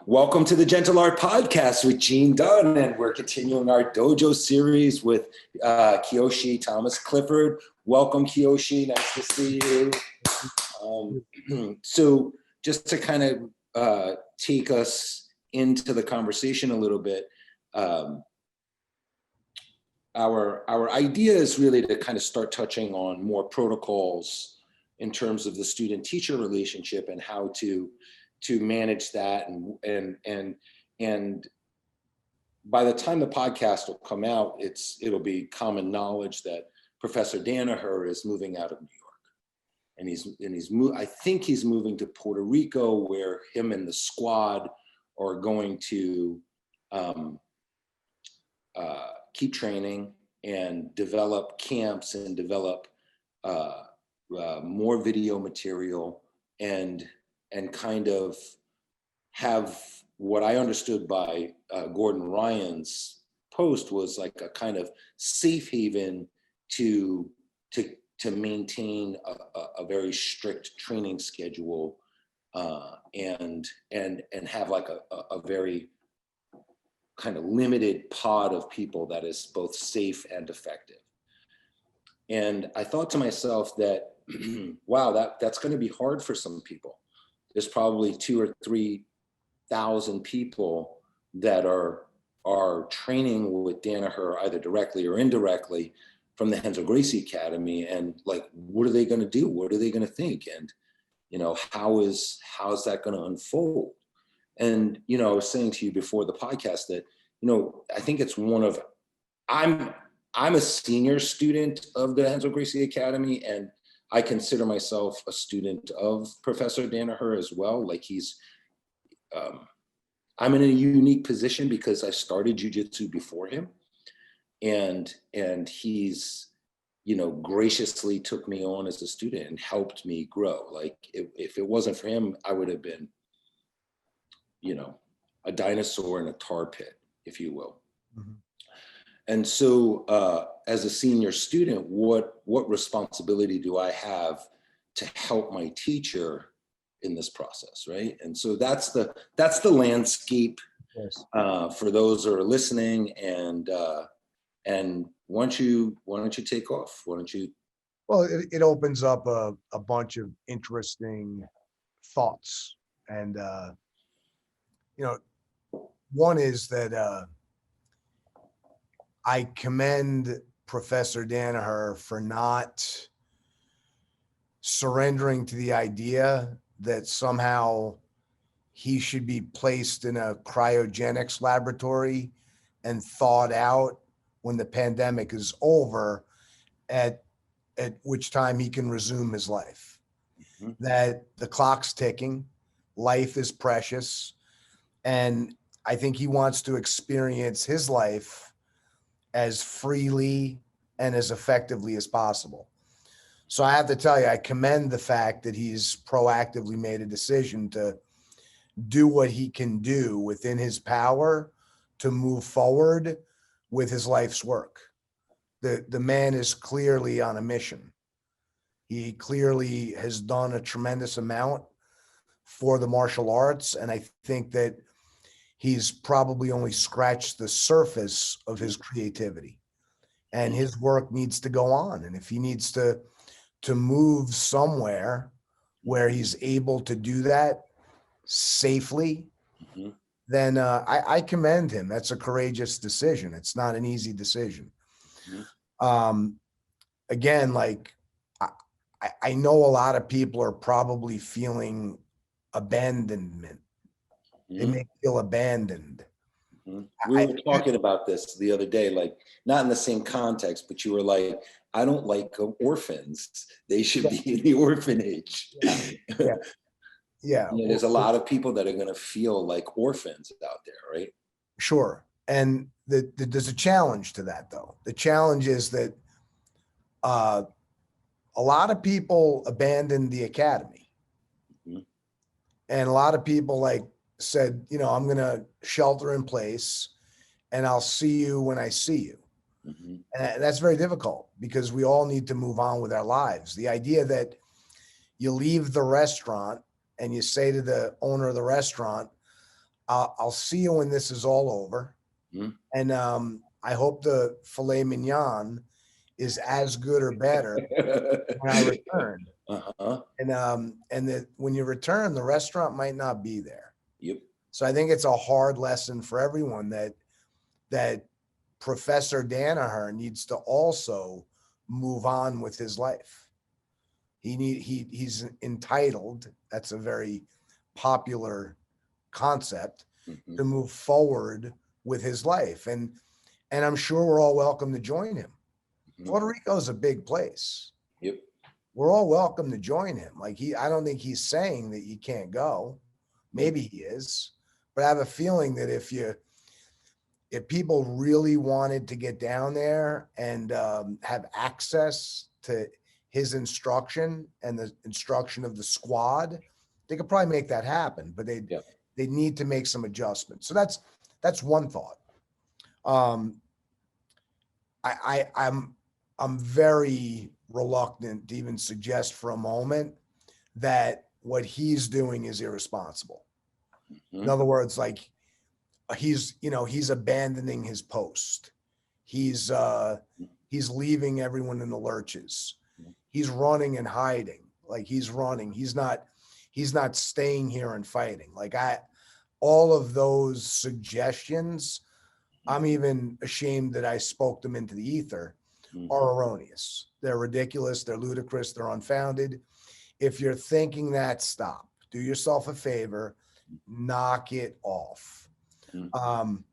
Welcome to the Gentle Art Podcast with Gene Dunn, and we're continuing our Dojo series with Kiyoshi Thomas Clifford. Welcome, Kiyoshi. Nice to see you. So just to kind of take us into the conversation a little bit, our idea is really to kind of start touching on more protocols in terms of the student-teacher relationship and how to manage that, and by the time the podcast will come out, it'll be common knowledge that Professor Danaher is moving out of New York, and I think he's moving to Puerto Rico, where him and the squad are going to keep training and develop camps and develop more video material and kind of have what I understood by Gordon Ryan's post was like a kind of safe haven to maintain a very strict training schedule and have like a very kind of limited pod of people that is both safe and effective. And I thought to myself that, wow, that's going to be hard for some people. There's probably 2,000 or 3,000 people that are training with Danaher either directly or indirectly from the Renzo Gracie Academy, and like, what are they going to do? What are they going to think? And how is that going to unfold? And I was saying to you before the podcast that I think it's I'm a senior student of the Renzo Gracie Academy, and I consider myself a student of Professor Danaher as well. Like I'm in a unique position because I started jujitsu before him, and he's, graciously took me on as a student and helped me grow. Like if it wasn't for him, I would have been, a dinosaur in a tar pit, if you will. Mm-hmm. And so as a senior student, what responsibility do I have to help my teacher in this process, right? And so that's the landscape. Yes. For those who are listening, and why don't you take off? Why don't you? Well, it opens up a bunch of interesting thoughts, and one is that I commend Professor Danaher for not surrendering to the idea that somehow he should be placed in a cryogenics laboratory and thawed out when the pandemic is over, at which time he can resume his life. Mm-hmm. That the clock's ticking, life is precious, and I think he wants to experience his life as freely and as effectively as possible. So I have to tell you, I commend the fact that he's proactively made a decision to do what he can do within his power to move forward with his life's work. The man is clearly on a mission. He clearly has done a tremendous amount for the martial arts, and I think that he's probably only scratched the surface of his creativity, and his work needs to go on. And if he needs to move somewhere where he's able to do that safely, mm-hmm. then I commend him. That's a courageous decision. It's not an easy decision. Mm-hmm. Again, like I know a lot of people are probably feeling abandonment. Mm-hmm. They may feel abandoned. Mm-hmm. We were talking about this the other day, like not in the same context, but you were like, I don't like orphans. They should be in the orphanage. Yeah. There's a lot of people that are going to feel like orphans out there, right? Sure. And there's a challenge to that, though. The challenge is that a lot of people abandoned the academy. Mm-hmm. And a lot of people said, I'm going to shelter in place and I'll see you when I see you. Mm-hmm. And that's very difficult because we all need to move on with our lives. The idea that you leave the restaurant and you say to the owner of the restaurant, I'll see you when this is all over. Mhm. And I hope the filet mignon is as good or better when I return. Uh-huh. And that when you return, the restaurant might not be there. Yep. So I think it's a hard lesson for everyone that Professor Danaher needs to also move on with his life. He's entitled. That's a very popular concept Mhm. to move forward with his life, and I'm sure we're all welcome to join him. Mhm. Puerto Rico is a big place. Yep. We're all welcome to join him. Like I don't think he's saying that you can't go. Maybe he is, but I have a feeling that if people really wanted to get down there and have access to his instruction and the instruction of the squad, they could probably make that happen. But Yep. they need to make some adjustments. So that's one thought. Um, I'm very reluctant to even suggest for a moment that what he's doing is irresponsible. In Mhm. other words, like he's abandoning his post. He's he's leaving everyone in the lurches. He's running and hiding. Like he's running. He's not staying here and fighting. Like all of those suggestions, I'm even ashamed that I spoke them into the ether, Mhm. are erroneous. They're ridiculous, they're ludicrous, they're unfounded. If you're thinking that, stop. Do yourself a favor, knock it off. Mhm. Um,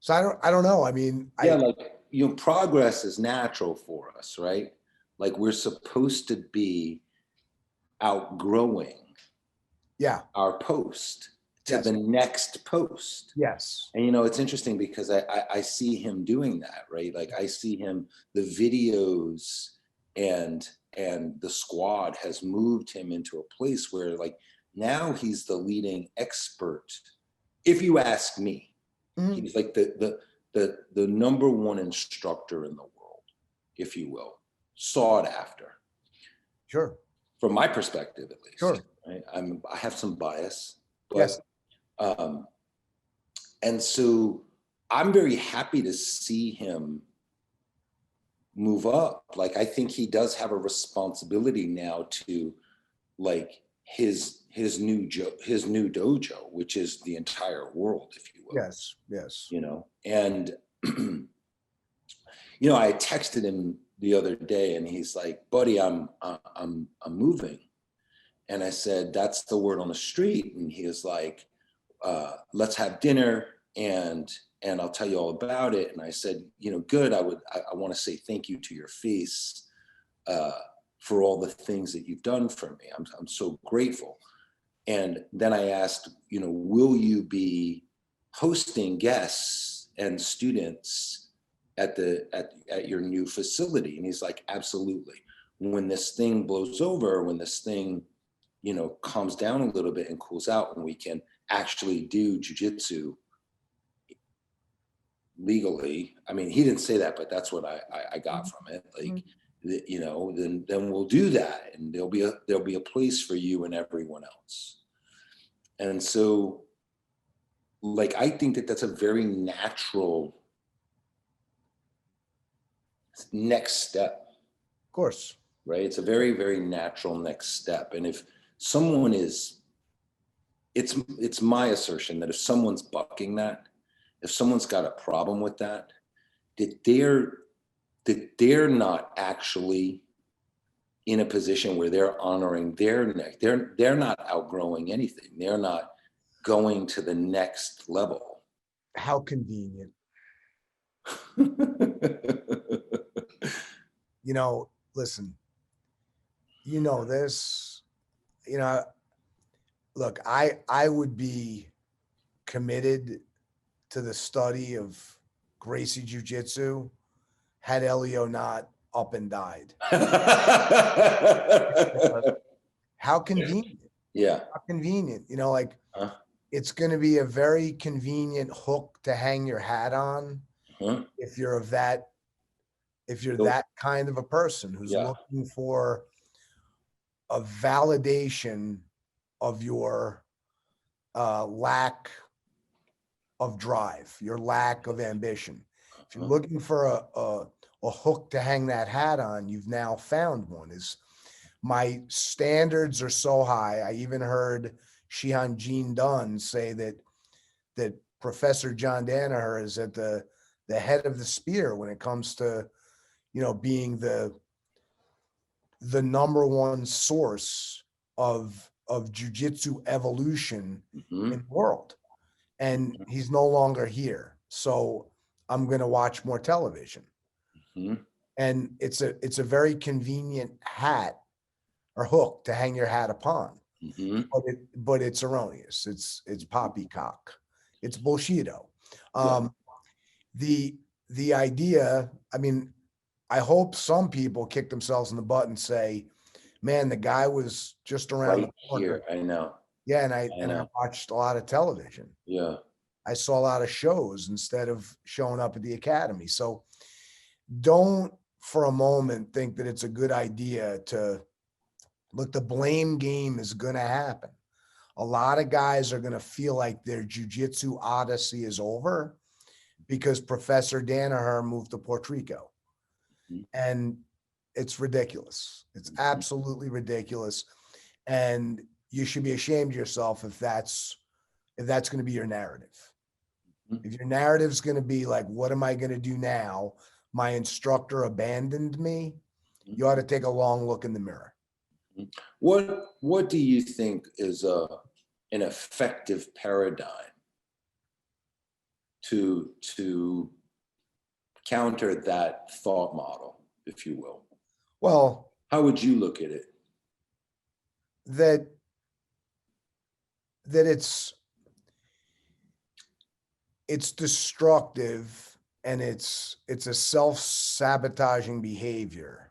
so I don't know. I mean, Yeah, like, progress is natural for us, right? Like we're supposed to be outgrowing yeah, our post to yes, the next post. yes, And it's interesting because I see him doing that, right? Like I see him, the videos and the squad has moved him into a place where like now he's the leading expert. If you ask me, mhm, he's like the number one instructor in the world, if you will, sought after, sure, from my perspective at least. sure, Right? I have some bias, yes, but um, and so I'm very happy to see him move up. Like I think he does have a responsibility now to like his new dojo, which is the entire world, if you will. yes, yes, And I texted him the other day, and he's like, "Buddy, I'm moving," and I said, "That's the word on the street," and he was like, let's have dinner and I'll tell you all about it. And I said, good. I want to say thank you to your face uh, for all the things that you've done for me. I'm so grateful. And then I asked, will you be hosting guests and students at your new facility? And he's like, absolutely. When this thing blows over, when this thing calms down a little bit and cools out, and we can actually do jujitsu legally. I mean, he didn't say that, but that's what I got from it. Like, mhm. then we'll do that, and there'll be a place for you and everyone else. And so, like, I think that that's a very natural next step, Of course, right? It's a very, very natural next step. And if someone is, it's my assertion that if someone's bucking that, if someone's got a problem with that, that they're not actually in a position where they're honoring their neck. They're not outgrowing anything. They're not going to the next level. how convenient. Listen, this, you know, look, I would be committed to the study of Gracie Jiu Jitsu had Elio not up and died. How convenient. Yeah. How convenient. Like Huh? it's going to be a very convenient hook to hang your hat on Huh? if you're So, that kind of a person who's yeah. looking for a validation of your lack of drive, your lack of ambition. If you're Uh-huh. looking for a hook to hang that hat on, you've now found one. Is my standards are so high. I even heard Gene Dunn say that Professor John Danaher is at the head of the spear when it comes to, being the number one source of jujitsu evolution Mhm. in the world. And he's no longer here. So I'm going to watch more television. Mhm. And it's a very convenient hat or hook to hang your hat upon. Mhm. But it's erroneous. It's poppycock. It's bullshito. Yeah. The the idea, I mean, I hope some people kick themselves in the butt and say, man, the guy was just around the Right corner. here. I know. Yeah, and I I and I know. watched a lot of television. Yeah. I saw a lot of shows instead of showing up at the academy. So don't for a moment think that it's a good idea to look. The blame game is going to happen. A lot of guys are going to feel like their jujitsu odyssey is over because Professor Danaher moved to Puerto Rico. Mhm. And it's ridiculous. It's Mhm. absolutely ridiculous. And you should be ashamed of yourself if that's going to be your narrative. Mhm. If your narrative is going to be like, what am I going to do now? My instructor abandoned me. You ought to take a long look in the mirror. What do you think is an effective paradigm to counter that thought model, if you will? Well, How would you look at it? that that it's destructive and it's a self-sabotaging behavior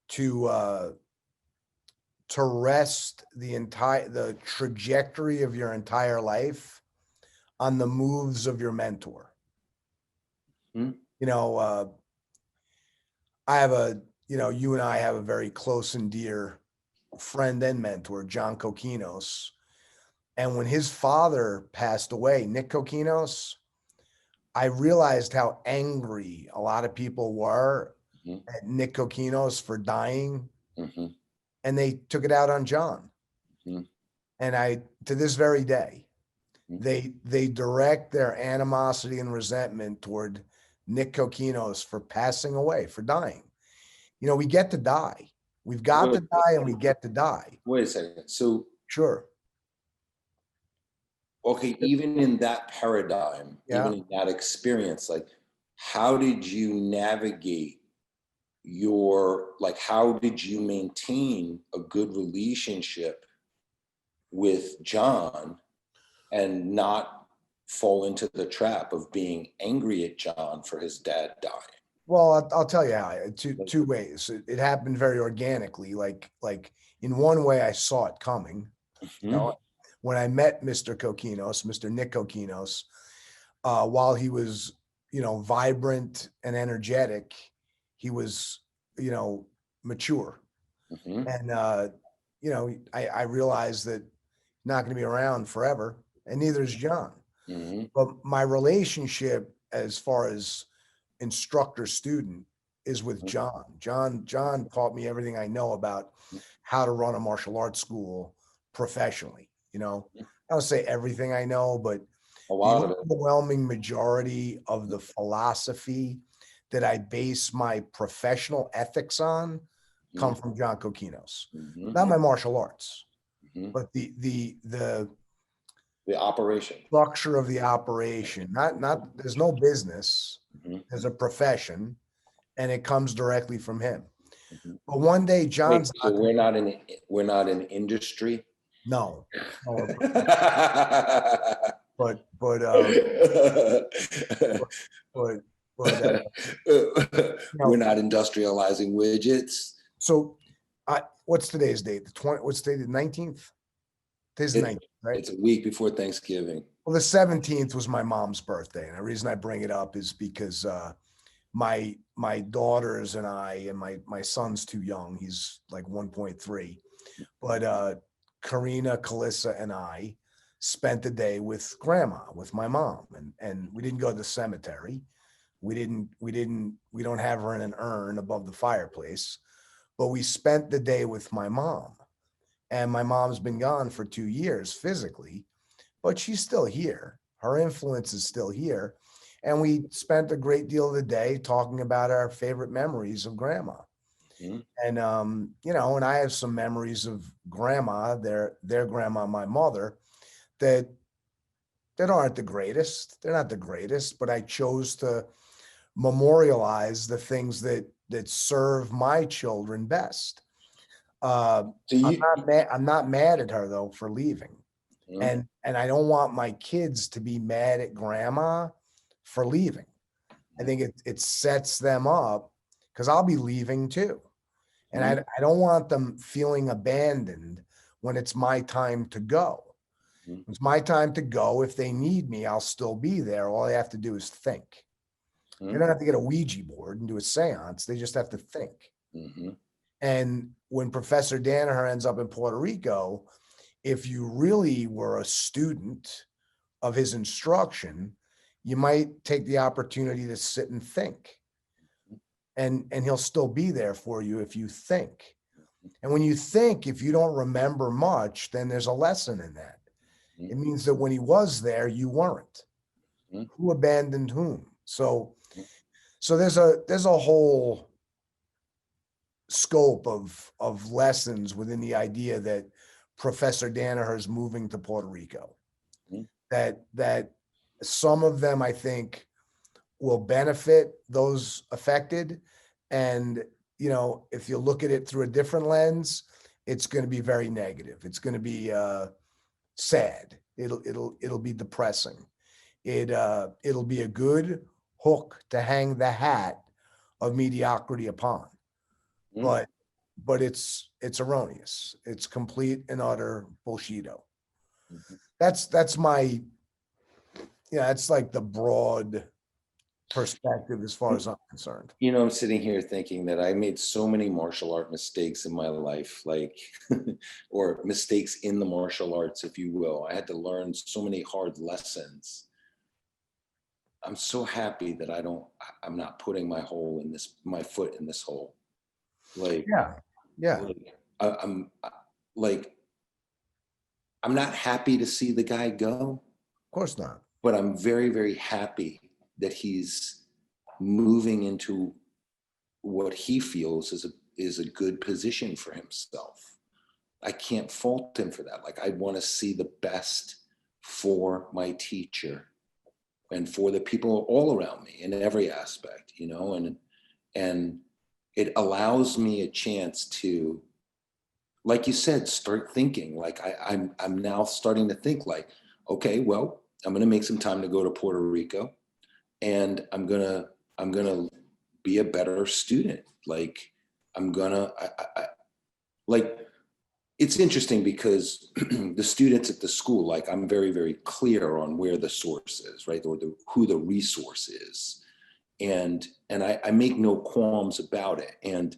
to rest the trajectory of your entire life on the moves of your mentor. Hmm? You know, I have you and I have a very close and dear friend and mentor, John Kokinos. And when his father passed away, Nick Kokinos, I realized how angry a lot of people were Mhm. at Nick Kokinos for dying, Mhm. and they took it out on John. Mhm. And to this very day, Mhm. they direct their animosity and resentment toward Nick Kokinos for passing away, for dying. We get to die. We've got to Wait, die, and we get to die. wait a second. So, Sure. okay, even in that paradigm, Yeah. even in that experience, like, how did you navigate how did you maintain a good relationship with John and not fall into the trap of being angry at John for his dad dying? Well, I'll tell you how. Like, Two ways. It happened very organically. Like in one way, I saw it coming. You mhm. know, when I met Mr. Kokinos, Mr. Nick Kokinos, while he was, vibrant and energetic, he was, mature. Mhm. And, I realized that not going to be around forever, and neither is John. Mhm. But my relationship, as far as instructor student, is with Mhm. John. John taught me everything I know about how to run a martial arts school professionally. I don't say everything I know, but A the lot of it. overwhelming majority of the philosophy that I base my professional ethics on come Mhm. from John Kokinos. Mhm. Not my martial arts, Mhm. but the The operation. structure of the operation. Not there's no business, Mhm. there's a profession, and it comes directly from him. Mhm. But one day Wait, John's so not going to. we're not in industry. No, no, We're but but but not industrializing widgets. so what's today's date? What's today, the 19th? Today's the It, 19th, right? it's a week before Thanksgiving. Well, the 17th was my mom's birthday, and the reason I bring it up is because my daughters and I, and my son's too young, he's like 1.3, but Karina, Kalissa, and I spent the day with grandma, with my mom, and we didn't go to the cemetery. We don't have her in an urn above the fireplace, but we spent the day with my mom. And my mom's been gone for 2 years physically, but she's still here. Her influence is still here. And we spent a great deal of the day talking about our favorite memories of grandma. Mhm. And and I have some memories of grandma, their grandma, my mother, that aren't the greatest. They're not the greatest, but I chose to memorialize the things that serve my children best. So I'm you, not mad. I'm not mad at her though for leaving, Mhm. and I don't want my kids to be mad at grandma for leaving. I think it sets them up because I'll be leaving too, and Mhm. I don't want them feeling abandoned when it's my time to go. Mhm. It's my time to go. If they need me, I'll still be there. All they have to do is think. They Mhm. don't have to get a Ouija board and do a seance. They just have to think. Mhm. And when Professor Danaher ends up in Puerto Rico, if you really were a student of his instruction, you might take the opportunity to sit and think. And he'll still be there for you if you think. And when you think, if you don't remember much, then there's a lesson in that. Mhm. It means that when he was there, you weren't. Mhm. Who abandoned whom? So there's a whole scope of lessons within the idea that Professor Danaher is moving to Puerto Rico. Mhm. That some of them I think will benefit those affected, and if you look at it through a different lens, it's going to be very negative. It's going to be sad. It'll be depressing. It'll be a good hook to hang the hat of mediocrity upon, Mhm. but it's erroneous. It's complete and utter bullshito. Mhm. That's my it's like the broad perspective as far as I'm concerned. I'm sitting here thinking that I made so many martial art mistakes in my life, like, or mistakes in the martial arts, if you will. I had to learn so many hard lessons. I'm so happy that I'm not putting my foot in this hole. Like, Yeah, yeah, of like like, I'm not happy to see the guy go, course not. but I'm very, very happy that he's moving into what he feels is a good position for himself. I can't fault him for that. Like, I want to see the best for my teacher and for the people all around me in every aspect, and it allows me a chance to, like you said, start thinking. Like, I'm now starting to think like, okay, well, I'm gonna make some time to go to Puerto Rico, and I'm gonna be a better student. Like, I'm gonna like, it's interesting because the students at the school, like, I'm very, very clear on where the source is, right? Or who the resource is. And I make no qualms about it. And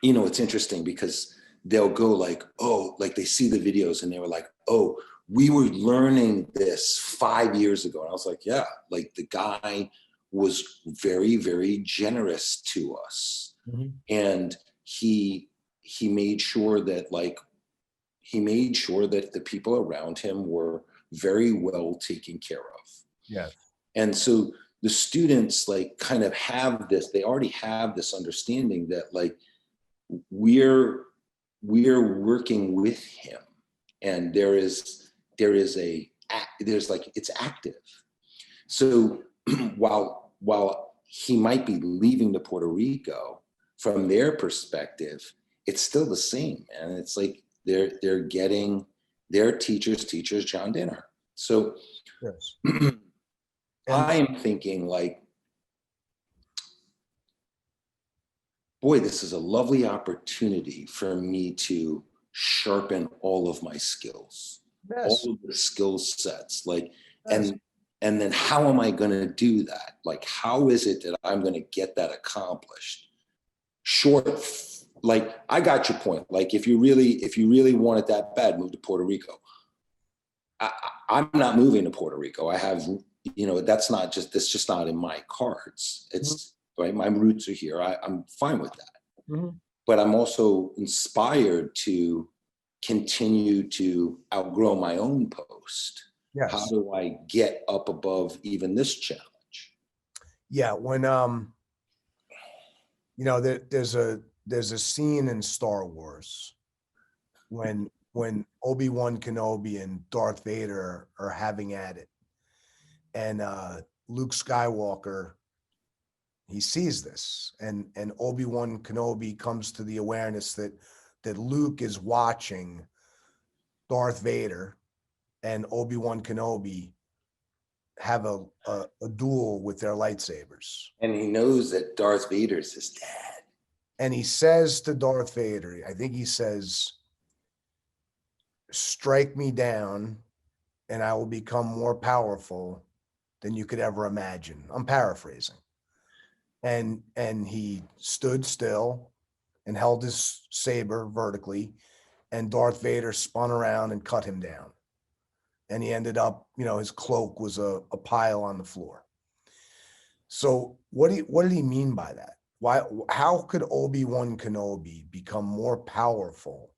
it's interesting because they'll go like, oh, like they see the videos and they were like, oh, we were learning this 5 years ago. And I was like, yeah, like the guy was very, very generous to us. Mhm. And he made sure that the people around him were very well taken care of. Yes. And so the students like kind of they already have this understanding that like we're working with him, and there's like it's active. So while he might be leaving to Puerto Rico, from their perspective, it's still the same, and it's like they're getting their teachers John Danaher. So Yes. I And am thinking like, boy, this is a lovely opportunity for me to sharpen all of my skills, all yes, of the skill sets. Like, yes. and then how am I going to do that? Like, how is it that I'm going to get that accomplished? Short, like, I got your point. Like, if you really want it that bad, move to Puerto Rico. I'm not moving to Puerto Rico. I have, that's just not in my cards. It's right. My roots are here. I'm fine with that. Mhm. But I'm also inspired to continue to outgrow my own post. Yes. How do I get up above even this challenge? Yeah. When, there's a scene in Star Wars when Obi-Wan Kenobi and Darth Vader are having at it, and Luke Skywalker, he sees this, and Obi-Wan Kenobi comes to the awareness that Luke is watching Darth Vader and Obi-Wan Kenobi have a duel with their lightsabers. And he knows that Darth Vader's his dad. And he says to Darth Vader, I think he says, "Strike me down and I will become more powerful than you could ever imagine." I'm paraphrasing. And he stood still and held his saber vertically, and Darth Vader spun around and cut him down. And he ended up, his cloak was a pile on the floor. So what did he mean by that? How could Obi-Wan Kenobi become more powerful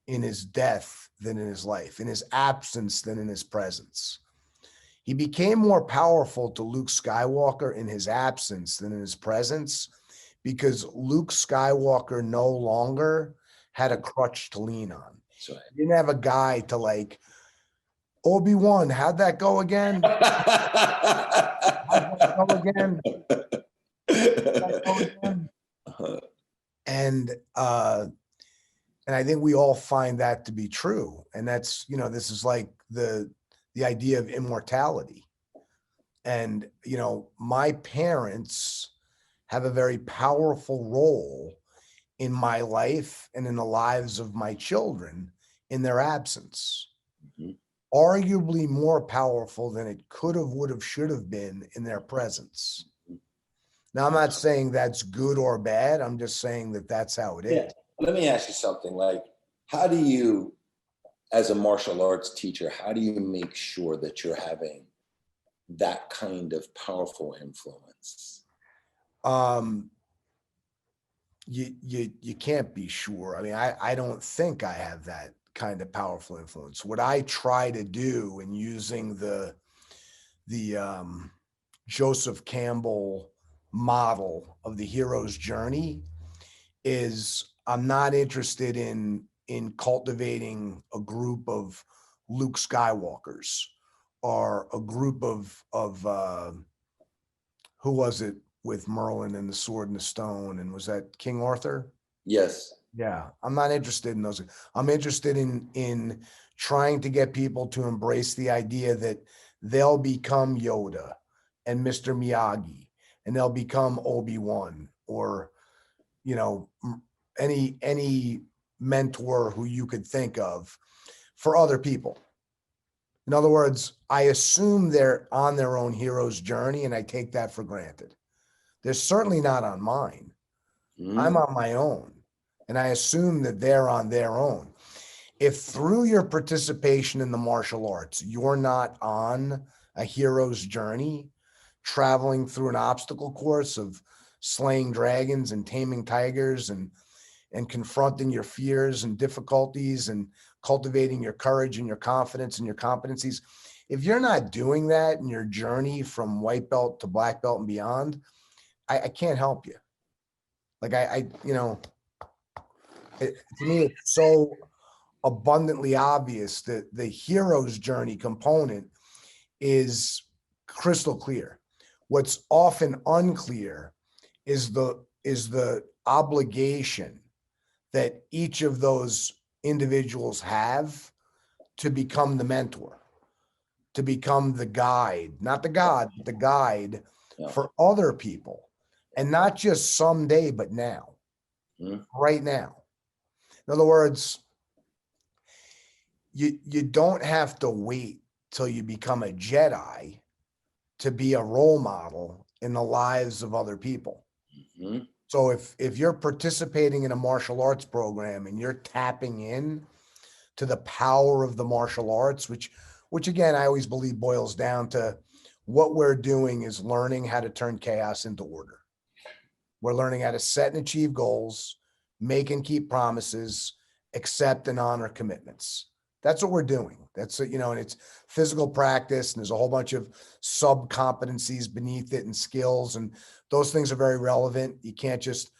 in his death than in his life, in his absence than in his presence? He became more powerful to Luke Skywalker in his absence than in his presence, because Luke Skywalker no longer had a crutch to lean on. That's right. He didn't have a guy to like, Obi-Wan, how'd that go again? How'd that go again? And I think we all find that to be true. And that's, this is like the idea of immortality. And, my parents have a very powerful role in my life and in the lives of my children in their absence. Mm-hmm. Arguably more powerful than it could have, would have, should have been in their presence. Now, I'm not saying that's good or bad. I'm just saying that that's how it is. Yeah. Let me ask you something. Like, how do you, as a martial arts teacher, how do you make sure that you're having that kind of powerful influence? You can't be sure. I mean, I don't think I have that kind of powerful influence. What I try to do in using the Joseph Campbell model of the hero's journey is, I'm not interested in cultivating a group of Luke Skywalkers or a group of who was it with Merlin and the sword and the stone, and was that King Arthur? Yes. Yeah, I'm not interested in those. I'm interested in trying to get people to embrace the idea that they'll become Yoda and Mr. Miyagi, and they'll become Obi-Wan, or any mentor who you could think of for other people. In other words, I assume they're on their own hero's journey, and I take that for granted. They're certainly not on mine. I'm on my own, and I assume that they're on their own. If through your participation in the martial arts, you're not on a hero's journey, traveling through an obstacle course of slaying dragons and taming tigers and confronting your fears and difficulties and cultivating your courage and your confidence and your competencies, if you're not doing that in your journey from white belt to black belt and beyond, I can't help you. Like to me, it's so abundantly obvious that the hero's journey component is crystal clear. What's often unclear is the obligation that each of those individuals have to become the mentor, to become the guide, not the God, but the guide for other people. And not just someday, but now, right now. In other words, you don't have to wait till you become a Jedi to be a role model in the lives of other people. Mm-hmm. So if you're participating in a martial arts program and you're tapping in to the power of the martial arts, which again, I always believe boils down to what we're doing is learning how to turn chaos into order. We're learning how to set and achieve goals, make and keep promises, accept and honor commitments. That's what we're doing. That's, and it's physical practice, and there's a whole bunch of sub competencies beneath it and skills. And those things are very relevant. You can't just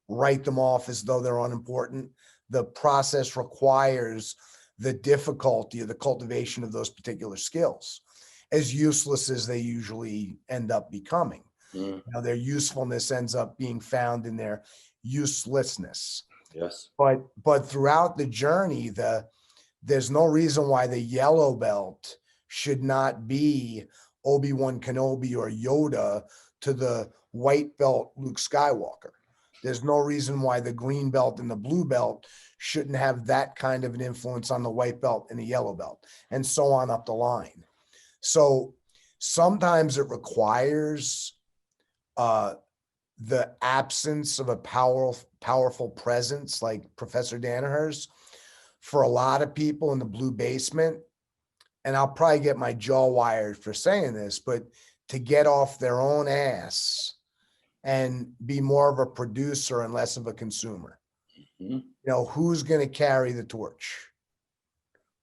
write them off as though they're unimportant. The process requires the difficulty of the cultivation of those particular skills, as useless as they usually end up becoming. Their usefulness ends up being found in their uselessness. Yes. But throughout the journey, there's no reason why the yellow belt should not be Obi-Wan Kenobi or Yoda to the white belt Luke Skywalker. There's no reason why the green belt and the blue belt shouldn't have that kind of an influence on the white belt and the yellow belt, and so on up the line. So sometimes it requires the absence of a powerful presence like Professor Danaher's for a lot of people in the blue basement. And I'll probably get my jaw wired for saying this, but to get off their own ass and be more of a producer and less of a consumer. Who's going to carry the torch?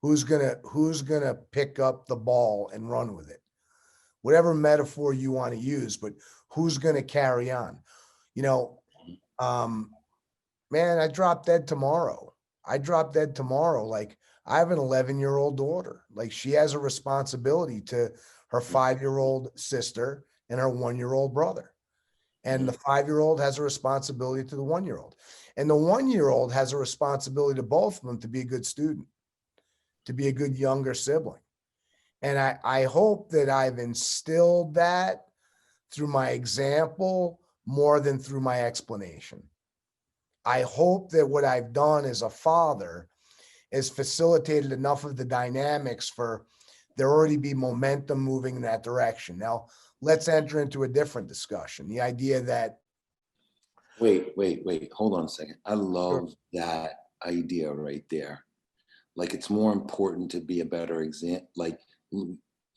Who's going to pick up the ball and run with it? Whatever metaphor you want to use, but who's going to carry on? Man, I drop dead tomorrow. Like, I have an 11-year-old daughter. Like, she has a responsibility to her 5-year-old sister and her 1-year-old brother. And the 5-year-old has a responsibility to the 1-year-old. And the 1-year-old has a responsibility to both of them to be a good student, to be a good younger sibling. And I hope that I've instilled that through my example more than through my explanation. I hope that what I've done as a father is facilitated enough of the dynamics for there already be momentum moving in that direction. Now, let's enter into a different discussion. The idea that. Wait, hold on a second. I love that idea right there. Like, it's more important to be a better example, like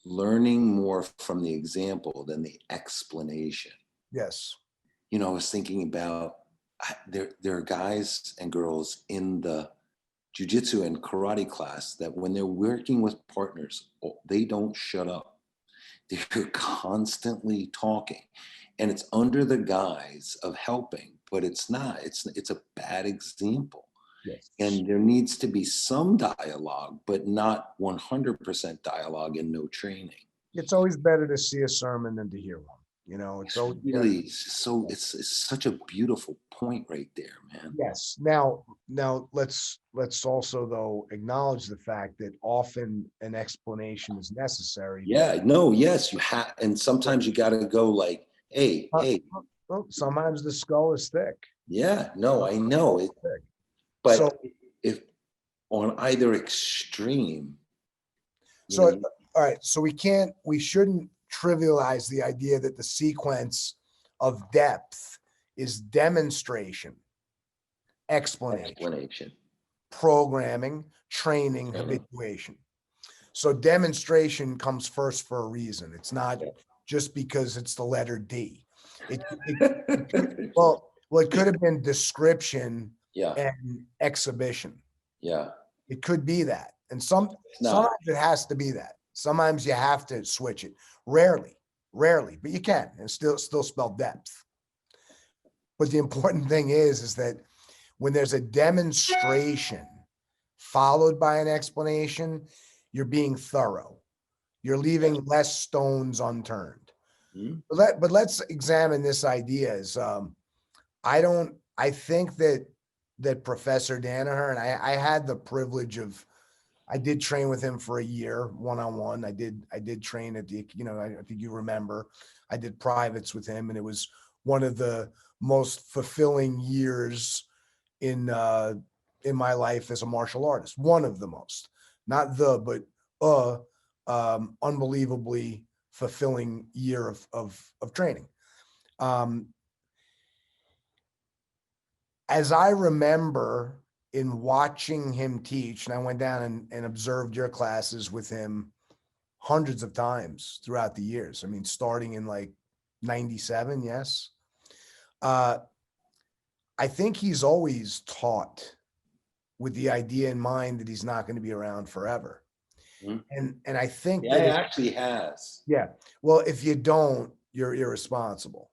learning more from the example than the explanation. Yes. I was thinking about there are guys and girls in the jiu-jitsu and karate class that when they're working with partners, they don't shut up. They're constantly talking, and it's under the guise of helping, but it's not. It's a bad example. Yes. And there needs to be some dialogue, but not 100% dialogue and no training. It's always better to see a sermon than to hear one. It's always really so. It's such a beautiful point right there, man. Yes. Now let's also though acknowledge the fact that often an explanation is necessary. Yeah. No. Yes, you have, and sometimes you got to go like, hey. Well, sometimes the skull is thick. Yeah. No, I know it. But so, if on either extreme. So all right. So we shouldn't trivialize the idea that the sequence of depth is demonstration, explanation, programming, training, habituation. So demonstration comes first for a reason. It's not just because it's the letter D. It could have been description and exhibition. Yeah. It could be that. And sometimes it has to be that. Sometimes you have to switch it. Rarely, but you can, and still spell depth. But the important thing is that when there's a demonstration followed by an explanation, you're being thorough. You're leaving less stones unturned. But let's examine this idea. I think that Professor Danaher, and I had the privilege of, I did train with him for a year, one-on-one. I did train at the, I think you remember, I did privates with him, and it was one of the most fulfilling years in my life as a martial artist. One of the most, not but unbelievably fulfilling year of training. As I remember in watching him teach, and I went down and observed your classes with him hundreds of times throughout the years. I mean, starting in like 97, yes. I think he's always taught with the idea in mind that he's not going to be around forever. Mhm. And I think Yeah, that it actually has. yeah, well, if you don't, you're irresponsible.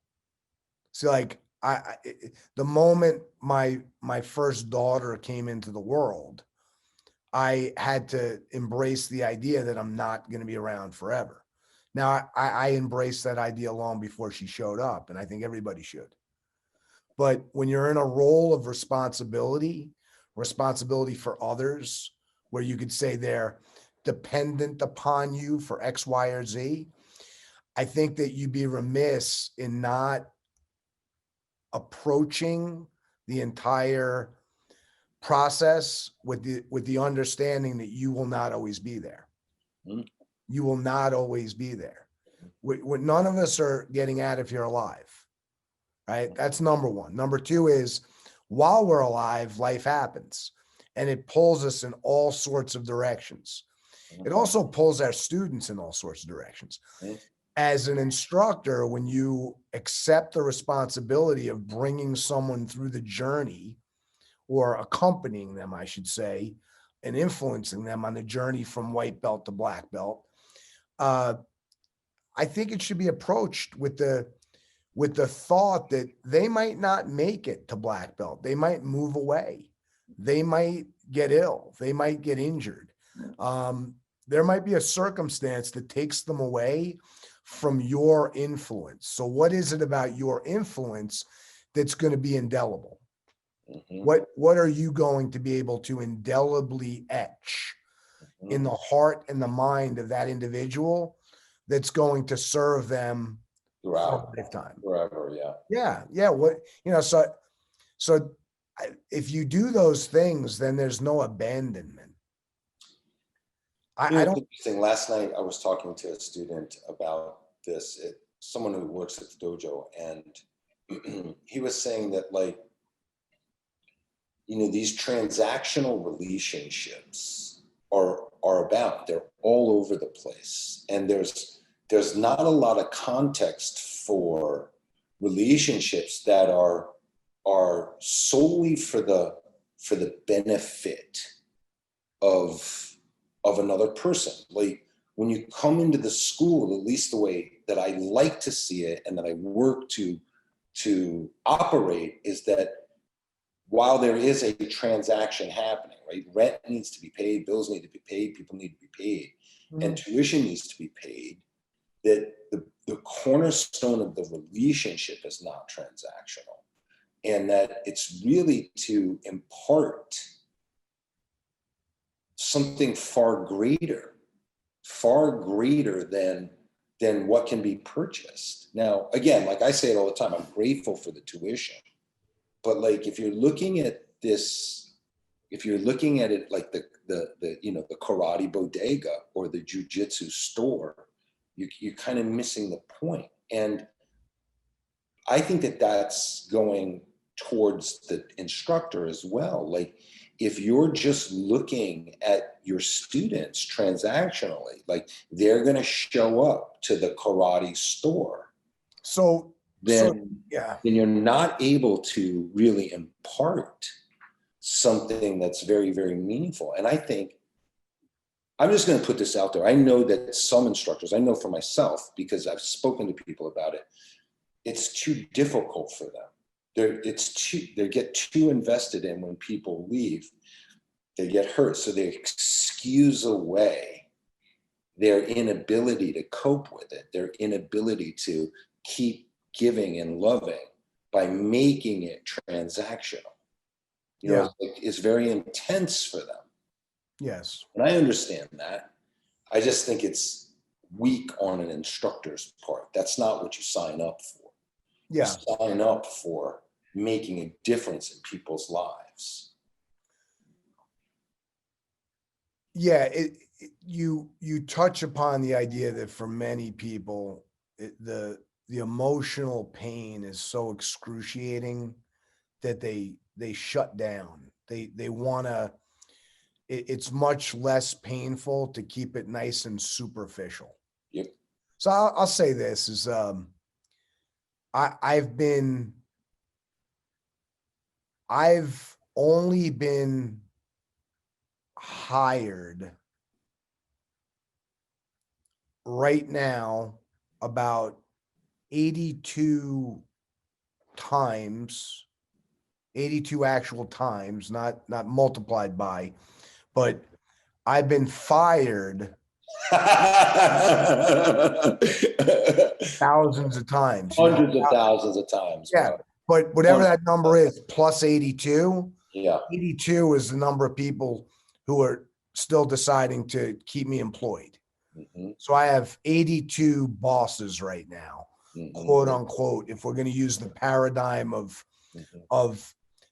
See, like the moment my first daughter came into the world, I had to embrace the idea that I'm not going to be around forever. Now, I embraced that idea long before she showed up, and I think everybody should. But when you're in a role of responsibility for others, where you could say they're dependent upon you for X, Y, or Z, I think that you'd be remiss in not approaching the entire process with the understanding that you will not always be there. Mhm. You will not always be there. None of us are getting out of here alive, right? That's number one. Number two is while we're alive, life happens and it pulls us in all sorts of directions. It also pulls our students in all sorts of directions. Mhm. As an instructor, when you accept the responsibility of bringing someone through the journey or accompanying them, I should say, and influencing them on the journey from white belt to black belt, I think it should be approached with the thought that they might not make it to black belt. They might move away. They might get ill. They might get injured. There might be a circumstance that takes them away from your influence. So what is it about your influence that's going to be indelible? Mhm. What are you going to be able to indelibly etch in the heart and the mind of that individual that's going to serve them for Throughout a lifetime? forever, yeah. Yeah, yeah. So if you do those things, then there's no abandonment. You know, I it's don't. interesting. Last night I was talking to a student about this, someone who works at the dojo, and he was saying that, like, these transactional relationships are about, they're all over the place. And there's not a lot of context for relationships that are solely for the benefit of another person. Like, when you come into the school, at least the way that I like to see it and that I work to operate, is that while there is a transaction happening, right? Rent needs to be paid, bills need to be paid, people need to be paid, and tuition needs to be paid, that the cornerstone of the relationship is not transactional. And that it's really to impart something far greater than what can be purchased. Now, again, like I say it all the time, I'm grateful for the tuition. But, like, if you're looking at this, if you're looking at it like the karate bodega or the jujitsu store, you're kind of missing the point. And I think that that's going towards the instructor as well. Like, if you're just looking at your students transactionally, like, they're going to show up to the karate store, So then yeah, then you're not able to really impart something that's very, very meaningful. And I think, I'm just going to put this out there. I know that some instructors, I know for myself, because I've spoken to people about it, it's too difficult for them. They get too invested in when people leave, they get hurt. So they excuse away their inability to cope with it, their inability to keep giving and loving by making it transactional. yeah, It's very intense for them. yes, And I understand that. I just think it's weak on an instructor's part. That's not what you sign up for. You yeah, sign up for making a difference in people's lives. yeah. You touch upon the idea that for many people, the emotional pain is so excruciating that they shut down. They want to, it's much less painful to keep it nice and superficial. Yep. So I'll say this is, I've only been hired right now about 82 times, 82 actual times, not multiplied by, but I've been fired thousands of times. Hundreds of thousands of times. Yeah. Wow. But whatever that number is, plus 82, Yeah. 82 is the number of people who are still deciding to keep me employed. Mm-hmm. So I have 82 bosses right now, quote unquote, if we're going to use the paradigm of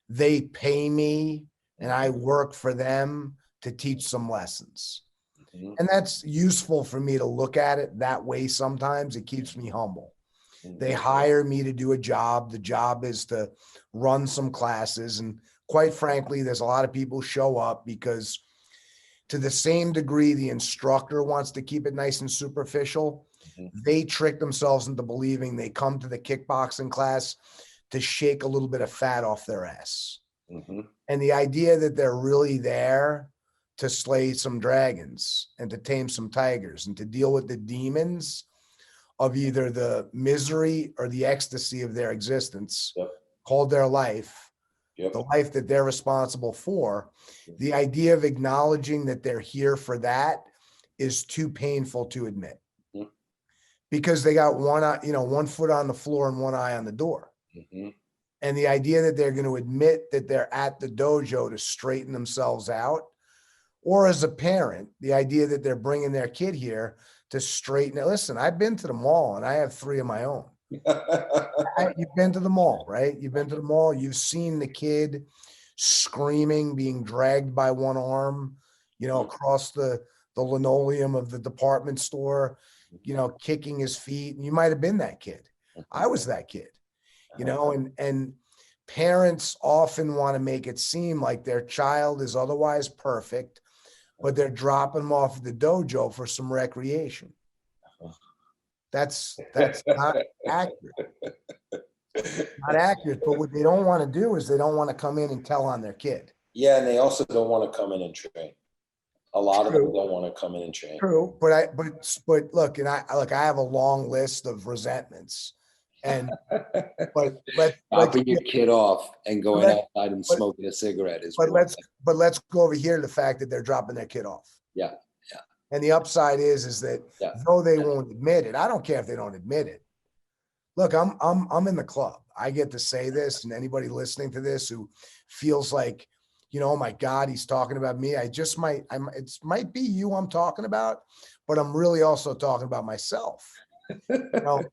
they pay me and I work for them to teach some lessons. And that's useful for me to look at it that way. Sometimes it keeps me humble. They hire me to do a job. The job is to run some classes. And quite frankly, there's a lot of people show up because to the same degree the instructor wants to keep it nice and superficial, they trick themselves into believing they come to the kickboxing class to shake a little bit of fat off their ass. And the idea that they're really there to slay some dragons and to tame some tigers and to deal with the demons of either the misery or the ecstasy of their existence, called their life, the life that they're responsible for. The idea of acknowledging that they're here for that is too painful to admit because they got one foot on the floor and one eye on the door. And the idea that they're going to admit that they're at the dojo to straighten themselves out, or as a parent, the idea that they're bringing their kid here to straighten it. Listen, I've been to the mall and I have 3 of my own. You've been to the mall, right? You've been to the mall. You've seen the kid screaming, being dragged by one arm, across the linoleum of the department store, kicking his feet. And you might have been that kid. I was that kid, and parents often want to make it seem like their child is otherwise perfect, but they're dropping them off at the dojo for some recreation. That's not accurate. Not accurate, but what they don't want to do is they don't want to come in and tell on their kid. Yeah, and they also don't want to come in and train. A lot of them don't want to come in and train. True, but look, and I have a long list of resentments. And but let's dropping your kid off and going outside and smoking a cigarette is. But let's go over here to the fact that they're dropping their kid off. Yeah. And the upside is that though they won't admit it, I don't care if they don't admit it. Look, I'm in the club. I get to say this, and anybody listening to this who feels like, oh my God, he's talking about me. It might be you I'm talking about, but I'm really also talking about myself. I'm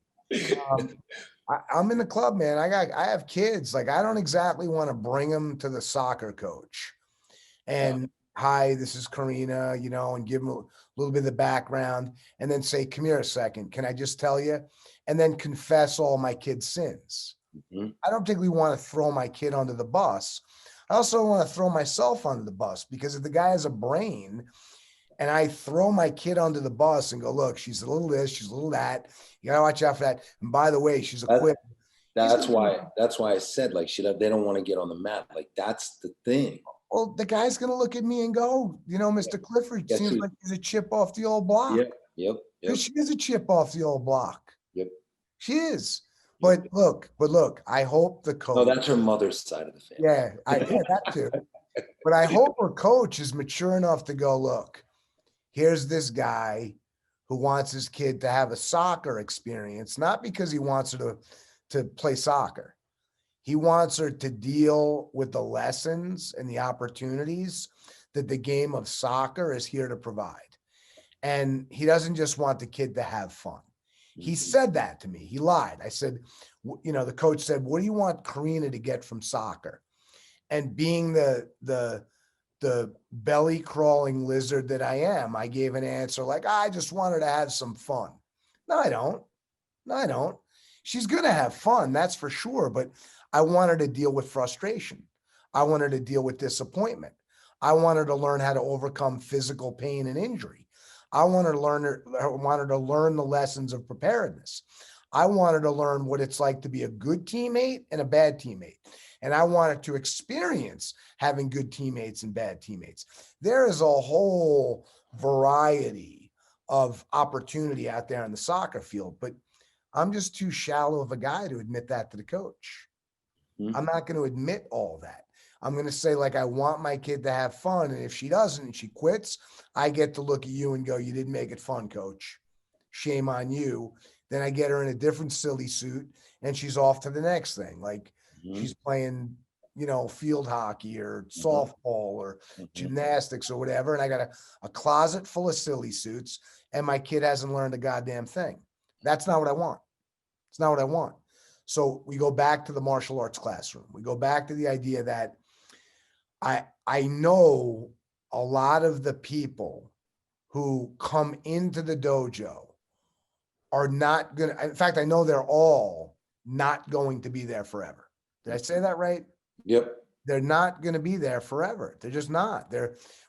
in the club, man. I have kids. Like, I don't exactly want to bring them to the soccer coach and hi, this is Karina, and give them a little bit of the background and then say, come here a second. Can I just tell you? And then confess all my kid's sins. I don't think we want to throw my kid under the bus. I also don't want to throw myself under the bus because if the guy has a brain and I throw my kid under the bus and go, look, she's a little this, she's a little that. You got to watch out for that. And by the way, she's equipped. That's why I said, like, they don't want to get on the mat. Like, that's the thing. Well, the guy's going to look at me and go, Mr. Clifford seems like he's a chip off the old block. Yep. She is a chip off the old block. Yep. She is. But look, I hope the coach. No, that's her mother's side of the family. Yeah, that too. But I hope her coach is mature enough to go, look, here's this guy who wants his kid to have a soccer experience, not because he wants her to play soccer. He wants her to deal with the lessons and the opportunities that the game of soccer is here to provide. And he doesn't just want the kid to have fun. He said that to me. He lied. I said, the coach said, what do you want Karina to get from soccer? And being the belly crawling lizard that I am, I gave an answer like, I just want her to have some fun. No, I don't. She's going to have fun. That's for sure. But I want her to deal with frustration. I want her to deal with disappointment. I want her to learn how to overcome physical pain and injury. I want her to learn the lessons of preparedness. I want her to learn what it's like to be a good teammate and a bad teammate. And I want her to experience having good teammates and bad teammates. There is a whole variety of opportunity out there on the soccer field, but I'm just too shallow of a guy to admit that to the coach. I'm not going to admit all that. I'm going to say, like, I want my kid to have fun. And if she doesn't and she quits, I get to look at you and go, you didn't make it fun, coach. Shame on you. Then I get her in a different silly suit and she's off to the next thing. Like she's playing, field hockey or softball or gymnastics or whatever. And I got a closet full of silly suits and my kid hasn't learned a goddamn thing. That's not what I want. It's not what I want. So we go back to the martial arts classroom. We go back to the idea that I know a lot of the people who come into the dojo are not going to, in fact, I know they're all not going to be there forever. Did I say that right? Yep. They're not going to be there forever. They're just not.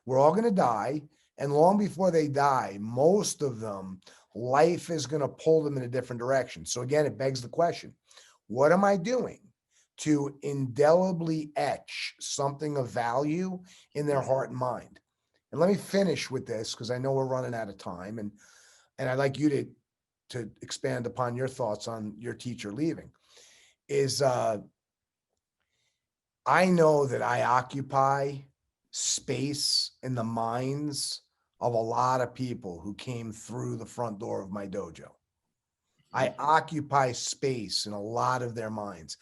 We're all going to die. And long before they die, most of them, life is going to pull them in a different direction. So again, it begs the question, what am I doing to indelibly etch something of value in their heart and mind? And let me finish with this because I know we're running out of time. And I'd like you to expand upon your thoughts on your teacher leaving. I know that I occupy space in the minds of a lot of people who came through the front door of my dojo. I occupy space in a lot of their minds.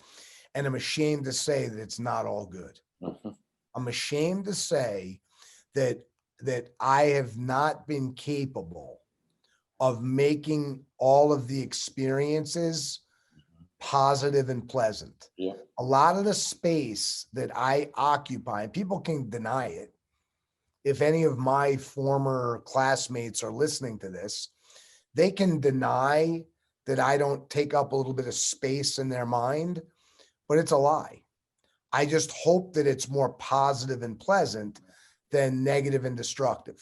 And I'm ashamed to say that it's not all good. I'm ashamed to say that I have not been capable of making all of the experiences positive and pleasant. Yeah. A lot of the space that I occupy, and people can deny it. If any of my former classmates are listening to this, they can deny that I don't take up a little bit of space in their mind, but it's a lie. I just hope that it's more positive and pleasant than negative and destructive.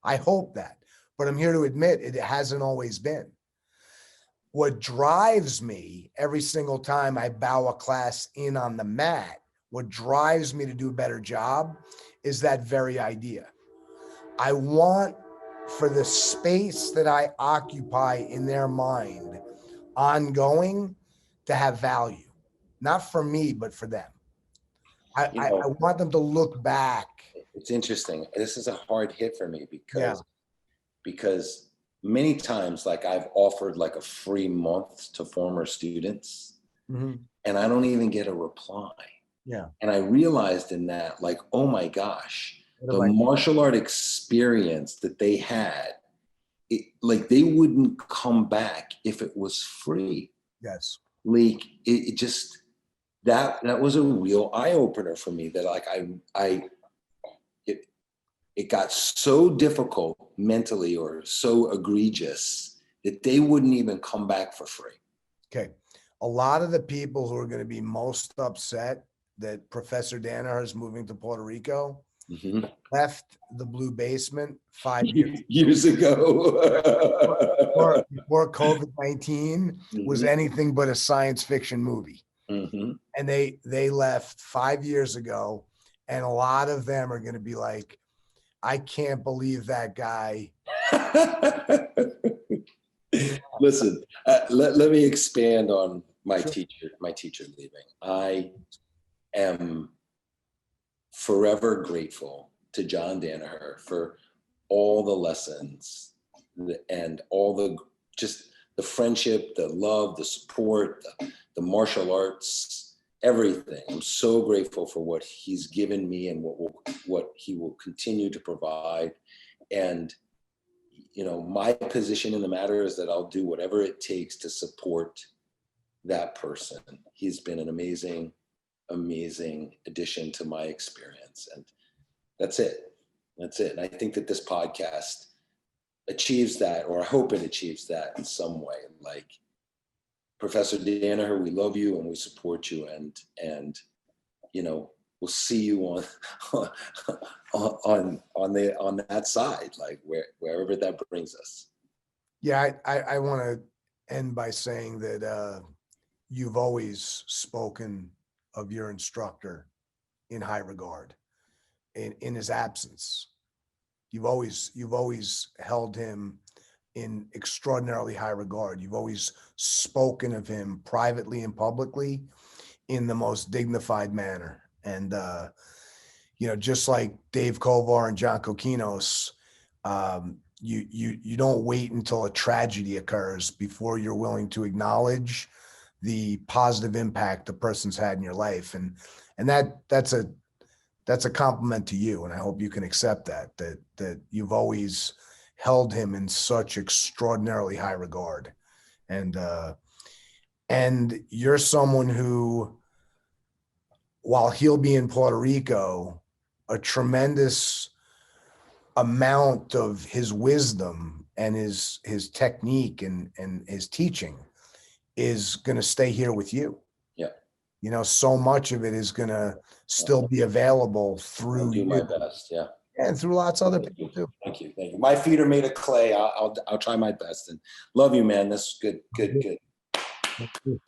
I hope that, but I'm here to admit it hasn't always been. What drives me every single time I bow a class in on the mat, what drives me to do a better job is that very idea. I want for the space that I occupy in their mind ongoing to have value, not for me, but for them. I want them to look back. It's interesting. This is a hard hit for me because many times, like I've offered like a free month to former students and I don't even get a reply. Yeah. And I realized in that, like, oh my gosh, the martial art experience that they had, like they wouldn't come back if it was free. Yes. Like it just, that was a real eye opener for me that like it got so difficult mentally or so egregious that they wouldn't even come back for free. Okay. A lot of the people who are going to be most upset that Professor Danaher is moving to Puerto Rico left the blue basement 5 years ago. before COVID-19 was anything but a science fiction movie. And they left 5 years ago. And a lot of them are going to be like, I can't believe that guy. Listen, let me expand on my teacher leaving. I am forever grateful to John Danaher for all the lessons and all the friendship, the love, the support, the martial arts, everything. I'm so grateful for what he's given me and what he will continue to provide. And my position in the matter is that I'll do whatever it takes to support that person. He's been an amazing addition to my experience. And that's it. And I think that this podcast achieves that, or I hope it achieves that in some way. Like, Professor Danaher, we love you and we support you. And we'll see you on on that side, like wherever that brings us. Yeah, I want to end by saying that you've always spoken of your instructor in high regard, in his absence. You've always held him in extraordinarily high regard. You've always spoken of him privately and publicly in the most dignified manner. And just like Dave Kovar and John Kokinos, you don't wait until a tragedy occurs before you're willing to acknowledge the positive impact the person's had in your life. And that's a compliment to you. And I hope you can accept that you've always held him in such extraordinarily high regard. And you're someone who, while he'll be in Puerto Rico, a tremendous amount of his wisdom and his technique and his teaching is going to stay here with you. Yeah. So much of it is going to still be available through I'll do you. my best. Yeah. And through lots of other people too. Thank you. Thank you. My feet are made of clay. I'll try my best, and love you, man. That's good. Good. Thank you.